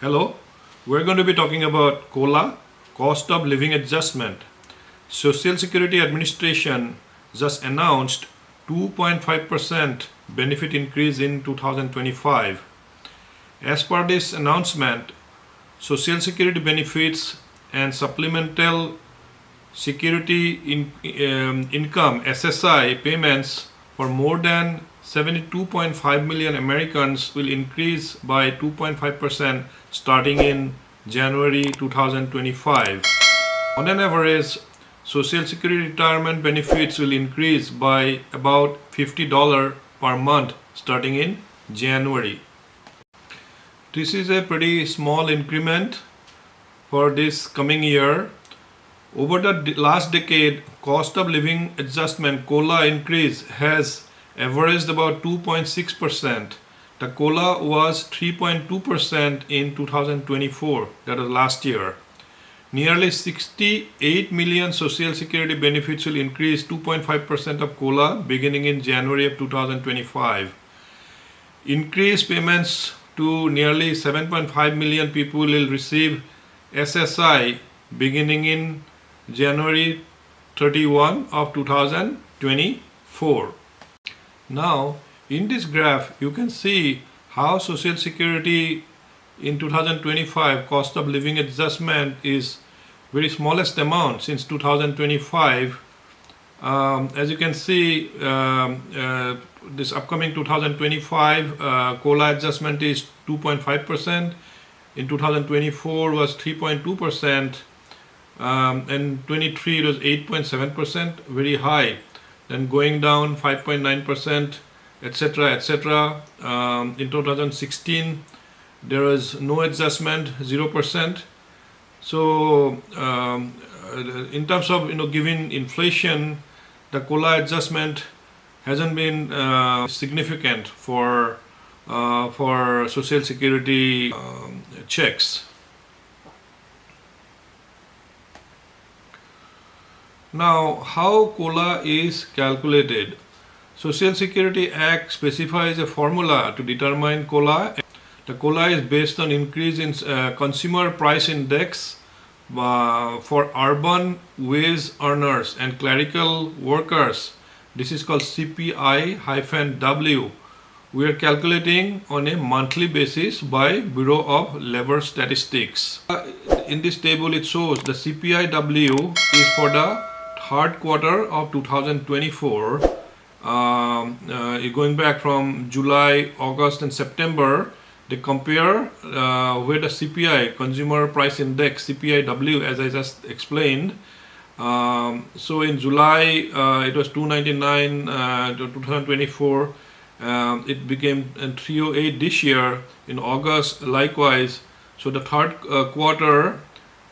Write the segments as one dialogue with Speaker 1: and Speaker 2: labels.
Speaker 1: Hello, we're going to be talking about COLA, Cost of Living Adjustment. Social Security Administration just announced 2.5% benefit increase in 2025. As per this announcement, Social Security benefits and supplemental income SSI payments for more than 72.5 million Americans will increase by 2.5% starting in January 2025. On an average, Social Security retirement benefits will increase by about $50 per month starting in January. This is a pretty small increment for this coming year. Over the last decade, cost of living adjustment COLA increase has averaged about 2.6%. The COLA was 3.2% in 2024, that was last year. Nearly 68 million Social Security benefits will increase 2.5% of COLA beginning in January of 2025. Increased payments to nearly 7.5 million people will receive SSI beginning in January 31 of 2024. Now, in this graph, you can see how Social Security in 2025 cost of living adjustment is very smallest amount since 2025. As you can see, this upcoming 2025 COLA adjustment is 2.5%. In 2024 was 3.2%. And 23 it was 8.7%, very high. Then going down 5.9%, etc., etc. In 2016 there was no adjustment, 0%. So in terms of given inflation, the COLA adjustment hasn't been significant for Social Security checks. Now, how COLA is calculated? Social Security Act specifies a formula to determine COLA. The COLA is based on increase in consumer price index for urban wage earners and clerical workers. This is called CPI-W. We are calculating on a monthly basis by Bureau of Labor Statistics. In this table it shows the CPI-W is for the third quarter of 2024, going back from July, August and September. They compare with the CPI, Consumer Price Index, CPI-W, as I just explained. So in July it was 299 to 2024. It became 308 this year. In August, likewise. So the third quarter,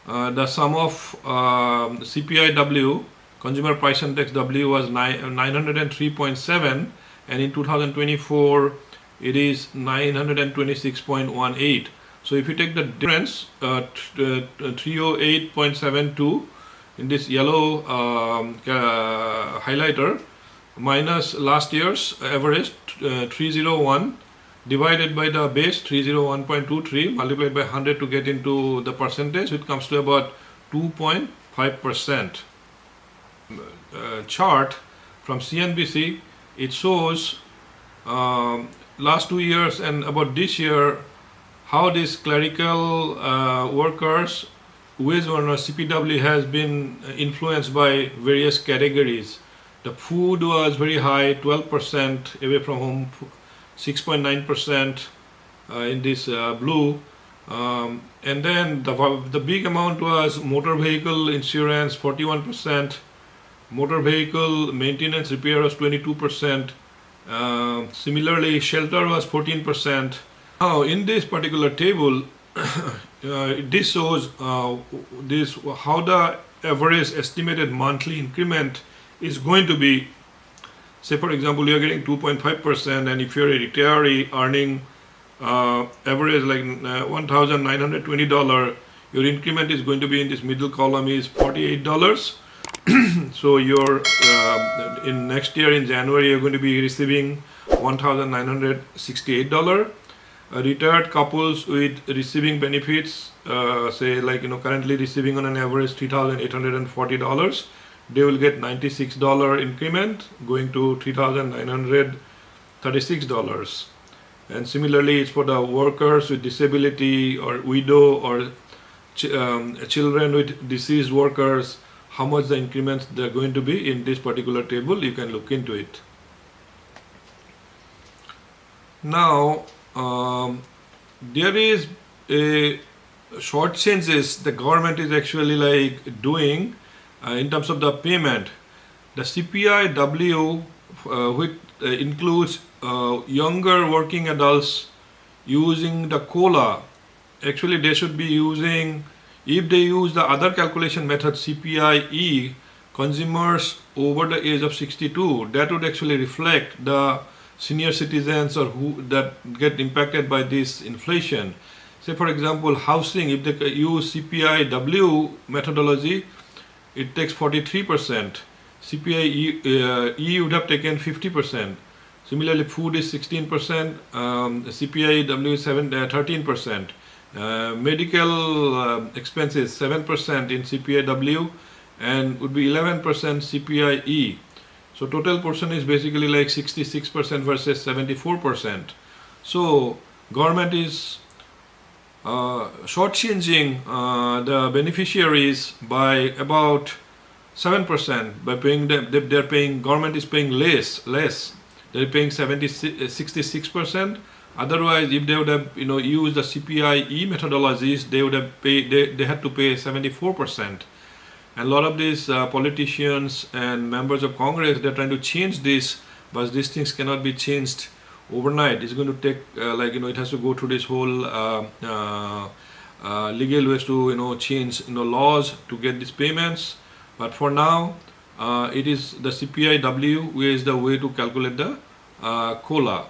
Speaker 1: the sum of CPI-W, Consumer Price Index W, was 903.7, and in 2024 it is 926.18. So if you take the difference, 308.72 in this yellow highlighter minus last year's average 301 divided by the base 301.23 multiplied by 100 to get into the percentage, it comes to about 2.5%. Chart from CNBC, it shows last 2 years and about this year how these clerical workers, wage earners, CPW, has been influenced by various categories. The food was very high, 12% away from home, 6.9% in this blue. And then the big amount was motor vehicle insurance, 41%. Motor vehicle maintenance repair was 22%. Similarly, shelter was 14%. Now, in this particular table, this shows how the average estimated monthly increment is going to be. Say, for example, you are getting 2.5%, and if you're a retiree earning average like $1,920, your increment is going to be in this middle column is $48. So you're in next year in January you're going to be receiving $1,968. retired couples with receiving benefits, say like currently receiving on an average $3,840, they will get $96 increment going to $3,936. And similarly, it's for the workers with disability or widow or children with deceased workers, how much the increments they're going to be in this particular table. You can look into it. Now, there is a short changes the government is actually like doing in terms of the payment. The CPI-W, which includes younger working adults using the COLA. Actually, they should be using, if they use the other calculation method CPI-E, consumers over the age of 62, that would actually reflect the senior citizens or who that get impacted by this inflation. Say for example, housing, if they use CPI-W methodology, it takes 43%. CPI-E would have taken 50%. Similarly, food is 16%, CPI-W is 13%. Medical expenses 7% in CPI-W and would be 11% CPI-E. So total portion is basically like 66% versus 74%. So government is shortchanging the beneficiaries by about 7% by paying them. They're paying, government is paying less. They're paying 66%. Otherwise, if they would have used the CPI-E methodologies, they would have paid. They had to pay 74%. And a lot of these politicians and members of Congress, they're trying to change this, but these things cannot be changed overnight. It's going to take it has to go through this whole legal ways to change laws to get these payments. But for now, it is the CPI-W which is the way to calculate the COLA.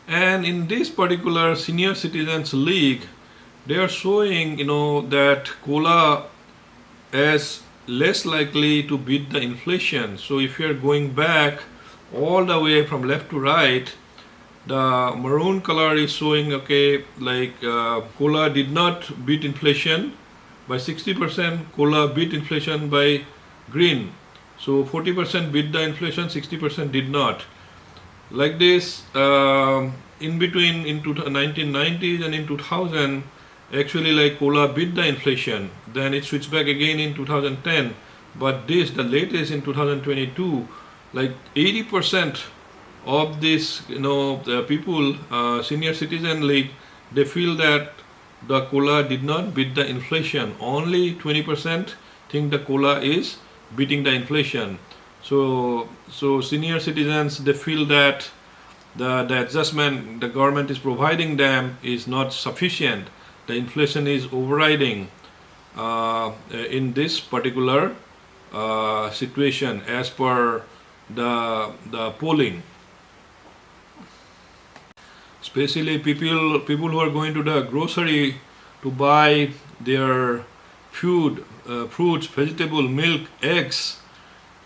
Speaker 1: And in this particular Senior Citizens League, they are showing that COLA is less likely to beat the inflation. So if you are going back all the way from left to right, the maroon color is showing COLA did not beat inflation by 60%. COLA beat inflation by green. So 40% beat the inflation, 60% did not. Like this, in between in 1990s and in 2000, actually COLA beat the inflation. Then it switched back again in 2010. But the latest in 2022, 80% of this, the people, Senior Citizen League, they feel that the COLA did not beat the inflation. Only 20% think the COLA is beating the inflation. So senior citizens, they feel that the adjustment the government is providing them is not sufficient. The inflation is overriding in this particular situation as per the polling. Especially people who are going to the grocery to buy their food, fruits, vegetable, milk, eggs.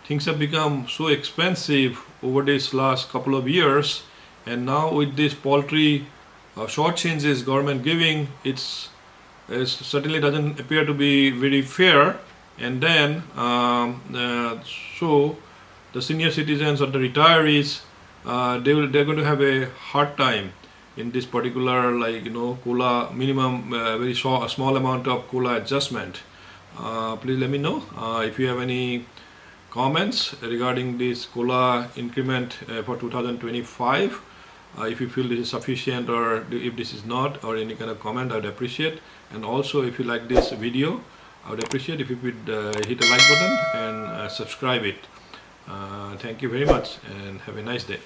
Speaker 1: Things have become so expensive over this last couple of years, and now with this poultry short changes government giving, it certainly doesn't appear to be very fair. And then so the senior citizens or the retirees, they're going to have a hard time in this particular COLA minimum, very small amount of COLA adjustment. Please let me know if you have any comments regarding this COLA increment for 2025. If you feel this is sufficient or if this is not, or any kind of comment, I would appreciate. And also, if you like this video, I would appreciate if you could hit the like button and subscribe it. Thank you very much and have a nice day.